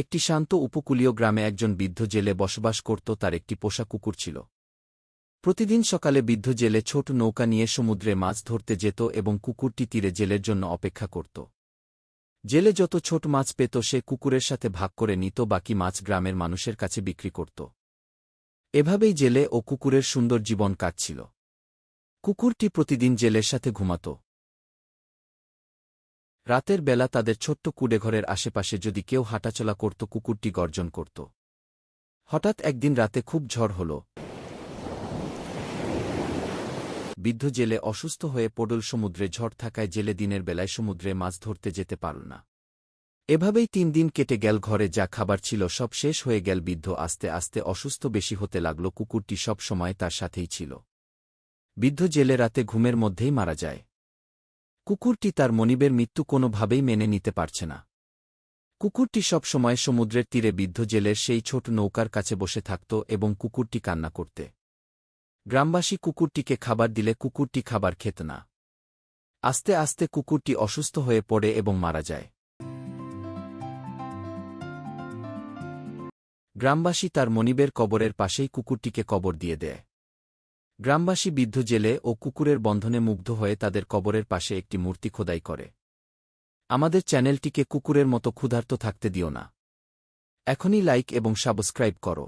একটি শান্ত উপকূলীয় গ্রামে একজন বৃদ্ধ জেলে বসবাস করত। তার একটি পোষা কুকুর ছিল। প্রতিদিন সকালে বৃদ্ধ জেলে ছোট নৌকা নিয়ে সমুদ্রে মাছ ধরতে যেত এবং কুকুরটি তীরে জেলের জন্য অপেক্ষা করত। জেলে যত ছোট মাছ পেত সে কুকুরের সাথে ভাগ করে নিত, বাকি মাছ গ্রামের মানুষের কাছে বিক্রি করত। এভাবেই জেলে ও কুকুরের সুন্দর জীবন কাটছিল। কুকুরটি প্রতিদিন জেলের সাথে ঘুমাত। রাতের বেলা তাদের ছোট্ট কুঁড়েঘরের আশেপাশে যদি কেউ হাঁটাচলা করত, কুকুরটি গর্জন করত। হঠাৎ একদিন রাতে খুব ঝড় হল। বৃদ্ধ জেলে অসুস্থ হয়ে পড়ল। সমুদ্রে ঝড় থাকায় জেলে দিনের বেলায় সমুদ্রে মাছ ধরতে যেতে পারল না। এভাবেই 3 দিন কেটে গেল। ঘরে যা খাবার ছিল সব শেষ হয়ে গেল। বৃদ্ধ আস্তে আস্তে অসুস্থ বেশি হতে লাগল। কুকুরটি সব সময় তার সাথেই ছিল। বৃদ্ধ জেলে রাতে ঘুমের মধ্যেই মারা যায়। কুকুরটি তার মনিবের মৃত্যু কোনোভাবেই মেনে নিতে পারছে না। কুকুরটি সব সময় সমুদ্রের তীরে বৃদ্ধ জেলের সেই ছোট নৌকার কাছে বসে থাকত এবং কুকুরটি কান্না করতে। গ্রামবাসী কুকুরটিকে খাবার দিলে কুকুরটি খাবার খেত না। আস্তে আস্তে কুকুরটি অসুস্থ হয়ে পড়ে এবং মারা যায়। গ্রামবাসী তার মনিবের কবরের পাশেই কুকুরটিকে কবর দিয়ে দেয়। গ্রামবাসী বৃদ্ধ জেলে ও কুকুরের বন্ধনে মুগ্ধ হয়ে তাদের কবরের পাশে একটি মূর্তি খোদাই করে। আমাদের চ্যানেলটিকে কুকুরের মতো ক্ষুধার্ত থাকতে দিও না। এখনই লাইক এবং সাবস্ক্রাইব করো।